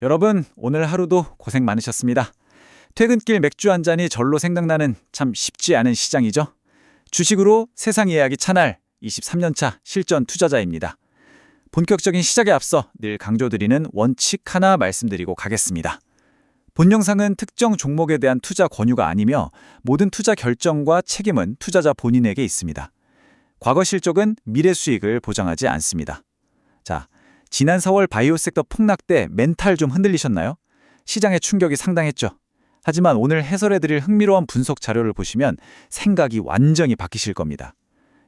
여러분, 오늘 하루도 고생 많으셨습니다. 퇴근길 맥주 한 잔이 절로 생각나는 참 쉽지 않은 시장이죠. 주식으로 세상 이야기 채널 23년차 실전 투자자입니다. 본격적인 시작에 앞서 늘 강조드리는 원칙 하나 말씀드리고 가겠습니다. 본 영상은 특정 종목에 대한 투자 권유가 아니며 모든 투자 결정과 책임은 투자자 본인에게 있습니다. 과거 실적은 미래 수익을 보장하지 않습니다. 자, 지난 4월 바이오 섹터 폭락 때 멘탈 좀 흔들리셨나요? 시장의 충격이 상당했죠. 하지만 오늘 해설해드릴 흥미로운 분석 자료를 보시면 생각이 완전히 바뀌실 겁니다.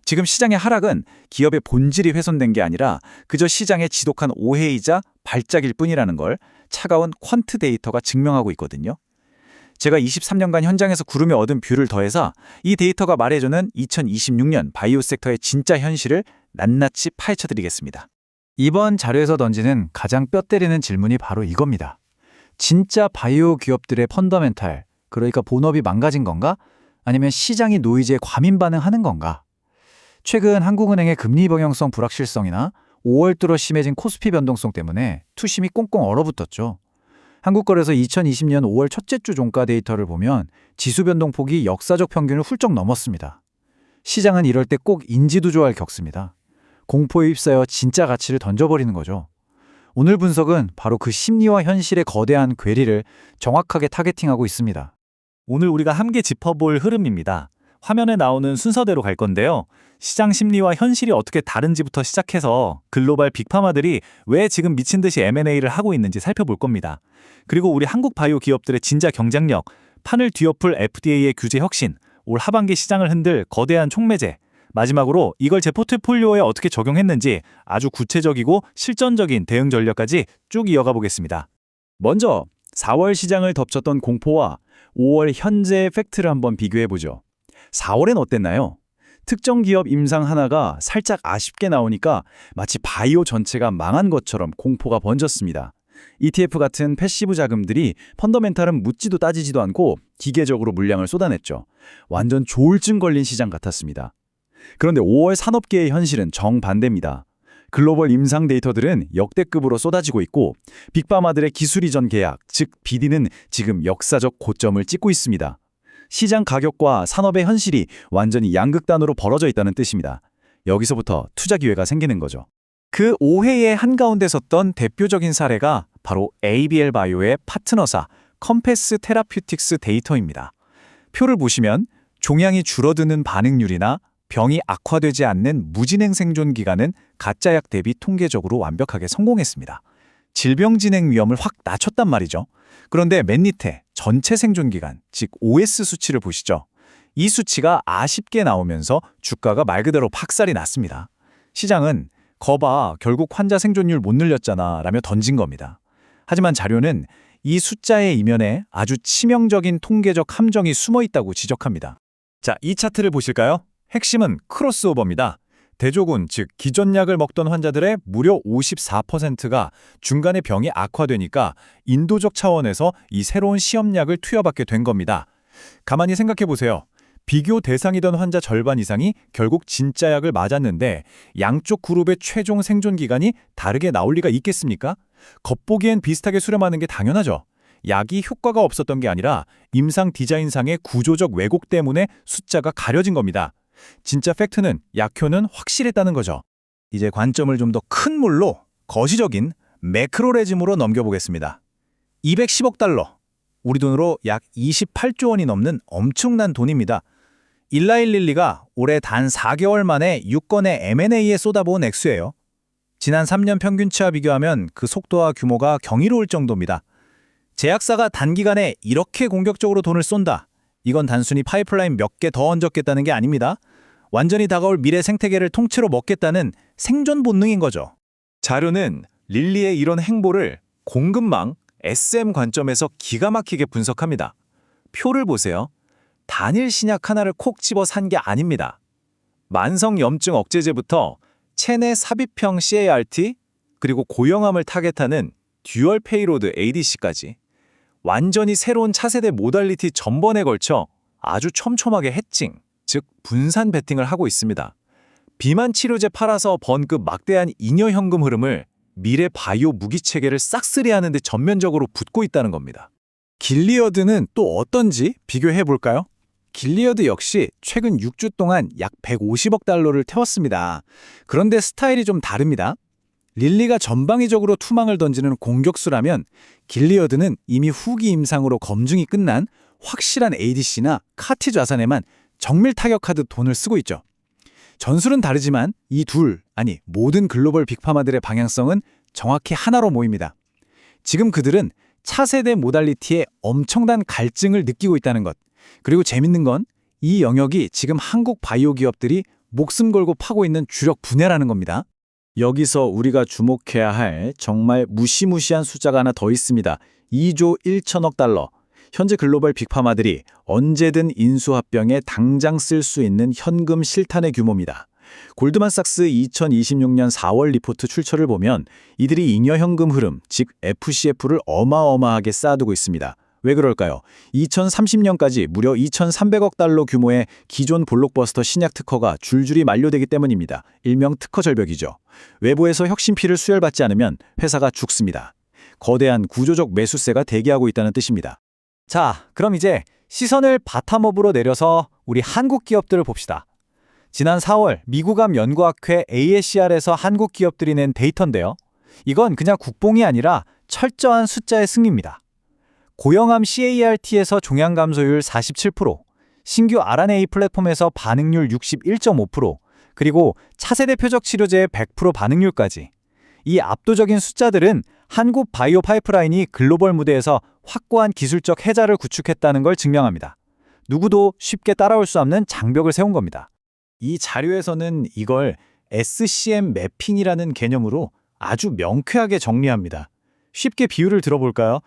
지금 시장의 하락은 기업의 본질이 훼손된 게 아니라 그저 시장의 지독한 오해이자 발작일 뿐이라는 걸 차가운 퀀트 데이터가 증명하고 있거든요. 제가 23년간 현장에서 구름에 얻은 뷰를 더해서 이 데이터가 말해주는 2026년 바이오 섹터의 진짜 현실을 낱낱이 파헤쳐드리겠습니다. 이번 자료에서 던지는 가장 뼈 때리는 질문이 바로 이겁니다. 진짜 바이오 기업들의 펀더멘탈, 그러니까 본업이 망가진 건가? 아니면 시장이 노이즈에 과민 반응하는 건가? 최근 한국은행의 금리 방향성 불확실성이나 5월 들어 심해진 코스피 변동성 때문에 투심이 꽁꽁 얼어붙었죠. 한국거래소 2020년 5월 첫째 주 종가 데이터를 보면 지수 변동폭이 역사적 평균을 훌쩍 넘었습니다. 시장은 이럴 때 꼭 인지도조화를 겪습니다. 공포에 휩싸여 진짜 가치를 던져버리는 거죠. 오늘 분석은 바로 그 심리와 현실의 거대한 괴리를 정확하게 타겟팅하고 있습니다. 오늘 우리가 함께 짚어볼 흐름입니다. 화면에 나오는 순서대로 갈 건데요. 시장 심리와 현실이 어떻게 다른지부터 시작해서 글로벌 빅파마들이 왜 지금 미친 듯이 M&A를 하고 있는지 살펴볼 겁니다. 그리고 우리 한국 바이오 기업들의 진짜 경쟁력, 판을 뒤엎을 FDA의 규제 혁신, 올 하반기 시장을 흔들 거대한 촉매제, 마지막으로 이걸 제 포트폴리오에 어떻게 적용했는지 아주 구체적이고 실전적인 대응 전략까지 쭉 이어가 보겠습니다. 먼저 4월 시장을 덮쳤던 공포와 5월 현재의 팩트를 한번 비교해보죠. 4월엔 어땠나요? 특정 기업 임상 하나가 살짝 아쉽게 나오니까 마치 바이오 전체가 망한 것처럼 공포가 번졌습니다. ETF 같은 패시브 자금들이 펀더멘탈은 묻지도 따지지도 않고 기계적으로 물량을 쏟아냈죠. 완전 조울증 걸린 시장 같았습니다. 그런데 5월 산업계의 현실은 정반대입니다. 글로벌 임상 데이터들은 역대급으로 쏟아지고 있고 빅파마들의 기술 이전 계약, 즉 BD는 지금 역사적 고점을 찍고 있습니다. 시장 가격과 산업의 현실이 완전히 양극단으로 벌어져 있다는 뜻입니다. 여기서부터 투자 기회가 생기는 거죠. 그 오해의 한가운데 섰던 대표적인 사례가 바로 ABL 바이오의 파트너사 컴패스 테라퓨틱스 데이터입니다. 표를 보시면 종양이 줄어드는 반응률이나 병이 악화되지 않는 무진행 생존 기간은 가짜약 대비 통계적으로 완벽하게 성공했습니다. 질병 진행 위험을 확 낮췄단 말이죠. 그런데 맨 밑에 전체 생존 기간, 즉 OS 수치를 보시죠. 이 수치가 아쉽게 나오면서 주가가 말 그대로 박살이 났습니다. 시장은 거봐, 결국 환자 생존율 못 늘렸잖아 라며 던진 겁니다. 하지만 자료는 이 숫자의 이면에 아주 치명적인 통계적 함정이 숨어 있다고 지적합니다. 자, 이 차트를 보실까요? 핵심은 크로스오버입니다. 대조군, 즉 기존 약을 먹던 환자들의 무려 54%가 중간에 병이 악화되니까 인도적 차원에서 이 새로운 시험약을 투여받게 된 겁니다. 가만히 생각해 보세요. 비교 대상이던 환자 절반 이상이 결국 진짜 약을 맞았는데 양쪽 그룹의 최종 생존 기간이 다르게 나올 리가 있겠습니까? 겉보기엔 비슷하게 수렴하는 게 당연하죠. 약이 효과가 없었던 게 아니라 임상 디자인상의 구조적 왜곡 때문에 숫자가 가려진 겁니다. 진짜 팩트는 약효는 확실했다는 거죠. 이제 관점을 좀 더 큰 물로 거시적인 매크로 레짐으로 넘겨보겠습니다. 210억 달러, 우리 돈으로 약 28조 원이 넘는 엄청난 돈입니다. 일라일릴리가 올해 단 4개월 만에 6건의 M&A에 쏟아부은 액수예요. 지난 3년 평균치와 비교하면 그 속도와 규모가 경이로울 정도입니다. 제약사가 단기간에 이렇게 공격적으로 돈을 쏜다. 이건 단순히 파이프라인 몇 개 더 얹었겠다는 게 아닙니다. 완전히 다가올 미래 생태계를 통째로 먹겠다는 생존 본능인 거죠. 자료는 릴리의 이런 행보를 공급망, SM 관점에서 기가 막히게 분석합니다. 표를 보세요. 단일 신약 하나를 콕 집어 산 게 아닙니다. 만성염증 억제제부터 체내 삽입형 CART, 그리고 고형암을 타겟하는 듀얼 페이로드 ADC까지 완전히 새로운 차세대 모달리티 전번에 걸쳐 아주 촘촘하게 해칭, 즉 분산 베팅을 하고 있습니다. 비만 치료제 팔아서 번 그 막대한 잉여 현금 흐름을 미래 바이오 무기 체계를 싹쓸이하는 데 전면적으로 붙고 있다는 겁니다. 길리어드는 또 어떤지 비교해 볼까요? 길리어드 역시 최근 6주 동안 약 150억 달러를 태웠습니다. 그런데 스타일이 좀 다릅니다. 릴리가 전방위적으로 투망을 던지는 공격수라면 길리어드는 이미 후기 임상으로 검증이 끝난 확실한 ADC나 카티 좌산에만 정밀 타격하듯 돈을 쓰고 있죠. 전술은 다르지만 이 모든 글로벌 빅파마들의 방향성은 정확히 하나로 모입니다. 지금 그들은 차세대 모달리티에 엄청난 갈증을 느끼고 있다는 것. 그리고 재밌는 건 이 영역이 지금 한국 바이오 기업들이 목숨 걸고 파고 있는 주력 분야라는 겁니다. 여기서 우리가 주목해야 할 정말 무시무시한 숫자가 하나 더 있습니다. 2조 1천억 달러. 현재 글로벌 빅파마들이 언제든 인수합병에 당장 쓸 수 있는 현금 실탄의 규모입니다. 골드만삭스 2026년 4월 리포트 출처를 보면 이들이 잉여 현금 흐름, 즉 FCF를 어마어마하게 쌓아두고 있습니다. 왜 그럴까요? 2030년까지 무려 2,300억 달러 규모의 기존 블록버스터 신약 특허가 줄줄이 만료되기 때문입니다. 일명 특허 절벽이죠. 외부에서 혁신피를 수혈받지 않으면 회사가 죽습니다. 거대한 구조적 매수세가 대기하고 있다는 뜻입니다. 자, 그럼 이제 시선을 바텀업으로 내려서 우리 한국 기업들을 봅시다. 지난 4월 미국암 연구학회 AACR에서 한국 기업들이 낸 데이터인데요. 이건 그냥 국뽕이 아니라 철저한 숫자의 승리입니다. 고영암 CAR-T에서 종양 감소율 47%, 신규 R&A 플랫폼에서 반응률 61.5%, 그리고 차세대 표적 치료제의 100% 반응률까지. 이 압도적인 숫자들은 한국 바이오 파이프라인이 글로벌 무대에서 확고한 기술적 해자를 구축했다는 걸 증명합니다. 누구도 쉽게 따라올 수 없는 장벽을 세운 겁니다. 이 자료에서는 이걸 SCM 매핑이라는 개념으로 아주 명쾌하게 정리합니다. 쉽게 비유를 들어볼까요?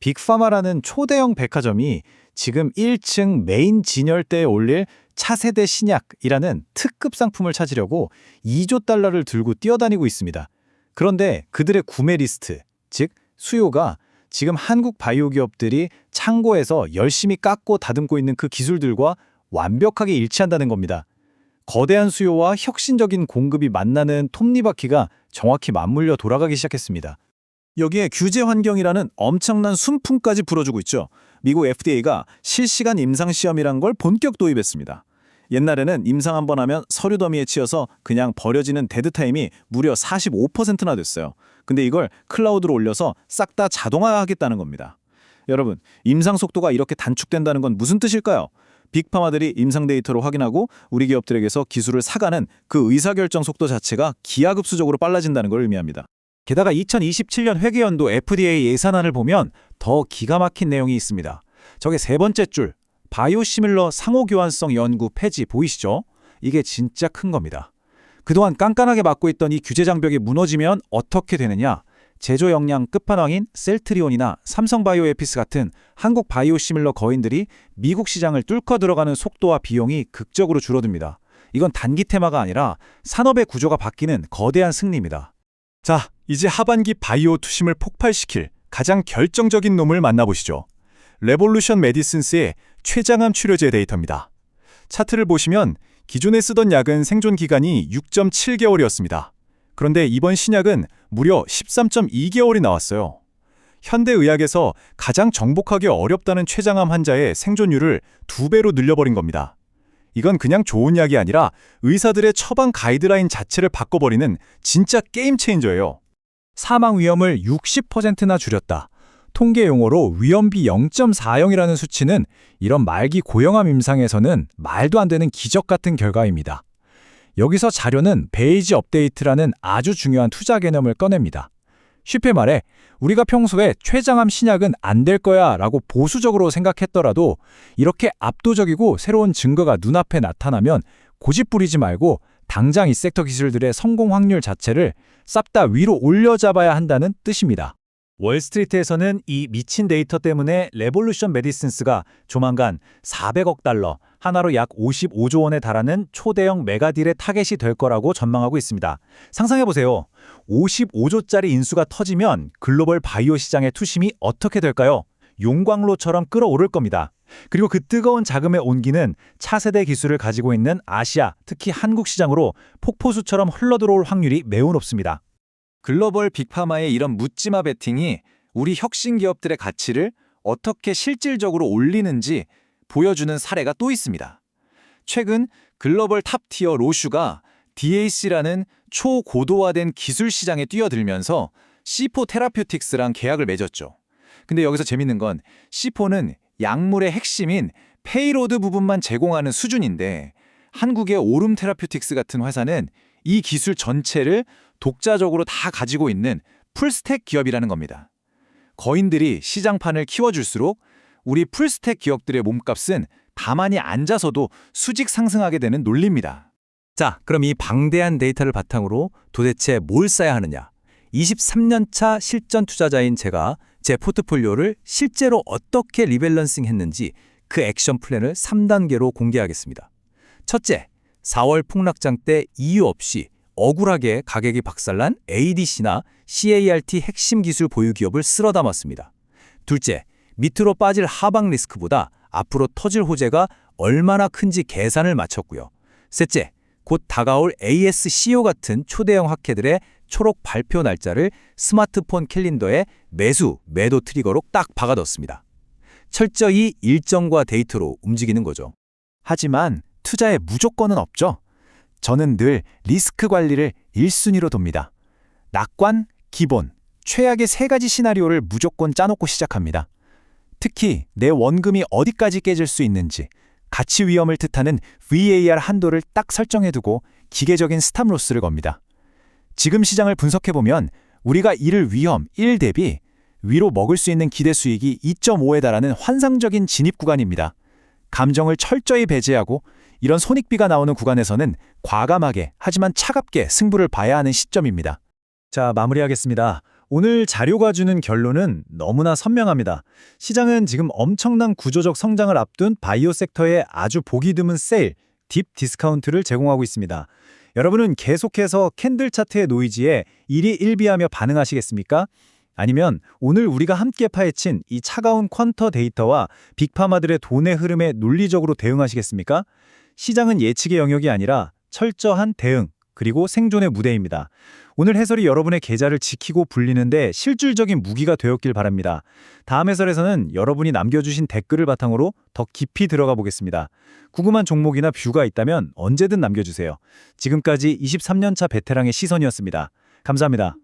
빅파마라는 초대형 백화점이 지금 1층 메인 진열대에 올릴 차세대 신약이라는 특급 상품을 찾으려고 2조 달러를 들고 뛰어다니고 있습니다. 그런데 그들의 구매 리스트, 즉 수요가 지금 한국 바이오 기업들이 창고에서 열심히 깎고 다듬고 있는 그 기술들과 완벽하게 일치한다는 겁니다. 거대한 수요와 혁신적인 공급이 만나는 톱니바퀴가 정확히 맞물려 돌아가기 시작했습니다. 여기에 규제 환경이라는 엄청난 순풍까지 불어주고 있죠. 미국 FDA가 실시간 임상시험이란 걸 본격 도입했습니다. 옛날에는 임상 한 번 하면 서류 더미에 치여서 그냥 버려지는 데드타임이 무려 45%나 됐어요. 근데 이걸 클라우드로 올려서 싹 다 자동화하겠다는 겁니다. 여러분, 임상 속도가 이렇게 단축된다는 건 무슨 뜻일까요? 빅파마들이 임상 데이터를 확인하고 우리 기업들에게서 기술을 사가는 그 의사결정 속도 자체가 기하급수적으로 빨라진다는 걸 의미합니다. 게다가 2027년 회계연도 FDA 예산안을 보면 더 기가 막힌 내용이 있습니다. 저게 세 번째 줄, 바이오시밀러 상호교환성 연구 폐지 보이시죠? 이게 진짜 큰 겁니다. 그동안 깐깐하게 막고 있던 이 규제 장벽이 무너지면 어떻게 되느냐? 제조 역량 끝판왕인 셀트리온이나 삼성바이오에피스 같은 한국 바이오시밀러 거인들이 미국 시장을 뚫고 들어가는 속도와 비용이 극적으로 줄어듭니다. 이건 단기 테마가 아니라 산업의 구조가 바뀌는 거대한 승리입니다. 자, 이제 하반기 바이오 투심을 폭발시킬 가장 결정적인 놈을 만나보시죠. 레볼루션 메디슨스의 췌장암 치료제 데이터입니다. 차트를 보시면 기존에 쓰던 약은 생존 기간이 6.7개월이었습니다. 그런데 이번 신약은 무려 13.2개월이 나왔어요. 현대의학에서 가장 정복하기 어렵다는 췌장암 환자의 생존율을 2배로 늘려버린 겁니다. 이건 그냥 좋은 약이 아니라 의사들의 처방 가이드라인 자체를 바꿔버리는 진짜 게임 체인저예요. 사망 위험을 60%나 줄였다. 통계 용어로 위험비 0.40이라는 수치는 이런 말기 고형암 임상에서는 말도 안 되는 기적 같은 결과입니다. 여기서 자료는 베이지 업데이트라는 아주 중요한 투자 개념을 꺼냅니다. 쉽게 말해 우리가 평소에 췌장암 신약은 안 될 거야 라고 보수적으로 생각했더라도 이렇게 압도적이고 새로운 증거가 눈앞에 나타나면 고집 부리지 말고 당장 이 섹터 기술들의 성공 확률 자체를 싹 다 위로 올려잡아야 한다는 뜻입니다. 월스트리트에서는 이 미친 데이터 때문에 레볼루션 메디슨스가 조만간 400억 달러, 하나로 약 55조 원에 달하는 초대형 메가딜의 타겟이 될 거라고 전망하고 있습니다. 상상해보세요. 55조짜리 인수가 터지면 글로벌 바이오 시장의 투심이 어떻게 될까요? 용광로처럼 끌어오를 겁니다. 그리고 그 뜨거운 자금의 온기는 차세대 기술을 가지고 있는 아시아, 특히 한국 시장으로 폭포수처럼 흘러들어올 확률이 매우 높습니다. 글로벌 빅파마의 이런 묻지마 베팅이 우리 혁신 기업들의 가치를 어떻게 실질적으로 올리는지 보여주는 사례가 또 있습니다. 최근 글로벌 탑티어 로슈가 DAC라는 초고도화된 기술 시장에 뛰어들면서 C4 테라퓨틱스랑 계약을 맺었죠. 근데 여기서 재밌는 건 C4는 약물의 핵심인 페이로드 부분만 제공하는 수준인데 한국의 오름 테라퓨틱스 같은 회사는 이 기술 전체를 독자적으로 다 가지고 있는 풀스택 기업이라는 겁니다. 거인들이 시장판을 키워줄수록 우리 풀스택 기업들의 몸값은 가만히 앉아서도 수직 상승하게 되는 논리입니다. 자, 그럼 이 방대한 데이터를 바탕으로 도대체 뭘 써야 하느냐? 23년차 실전 투자자인 제가 제 포트폴리오를 실제로 어떻게 리밸런싱 했는지 그 액션 플랜을 3단계로 공개하겠습니다. 첫째, 4월 폭락장 때 이유 없이 억울하게 가격이 박살난 ADC나 CART 핵심 기술 보유 기업을 쓸어 담았습니다. 둘째, 밑으로 빠질 하방 리스크보다 앞으로 터질 호재가 얼마나 큰지 계산을 마쳤고요. 셋째, 곧 다가올 ASCO 같은 초대형 학회들의 초록 발표 날짜를 스마트폰 캘린더에 매도 트리거로 딱 박아뒀습니다. 철저히 일정과 데이터로 움직이는 거죠. 하지만 투자에 무조건은 없죠. 저는 늘 리스크 관리를 1순위로 둡니다. 낙관, 기본, 최악의 3가지 시나리오를 무조건 짜놓고 시작합니다. 특히 내 원금이 어디까지 깨질 수 있는지, 가치 위험을 뜻하는 VAR 한도를 딱 설정해두고 기계적인 스탑로스를 겁니다. 지금 시장을 분석해보면 우리가 이를 위험 1 대비 위로 먹을 수 있는 기대 수익이 2.5에 달하는 환상적인 진입 구간입니다. 감정을 철저히 배제하고 이런 손익비가 나오는 구간에서는 과감하게 하지만 차갑게 승부를 봐야 하는 시점입니다. 자, 마무리하겠습니다. 오늘 자료가 주는 결론은 너무나 선명합니다. 시장은 지금 엄청난 구조적 성장을 앞둔 바이오 섹터에 아주 보기 드문 세일, 딥 디스카운트를 제공하고 있습니다. 여러분은 계속해서 캔들 차트의 노이즈에 일희일비하며 반응하시겠습니까? 아니면 오늘 우리가 함께 파헤친 이 차가운 퀀터 데이터와 빅파마들의 돈의 흐름에 논리적으로 대응하시겠습니까? 시장은 예측의 영역이 아니라 철저한 대응, 그리고 생존의 무대입니다. 오늘 해설이 여러분의 계좌를 지키고 불리는데 실질적인 무기가 되었길 바랍니다. 다음 해설에서는 여러분이 남겨주신 댓글을 바탕으로 더 깊이 들어가 보겠습니다. 궁금한 종목이나 뷰가 있다면 언제든 남겨주세요. 지금까지 23년차 베테랑의 시선이었습니다. 감사합니다.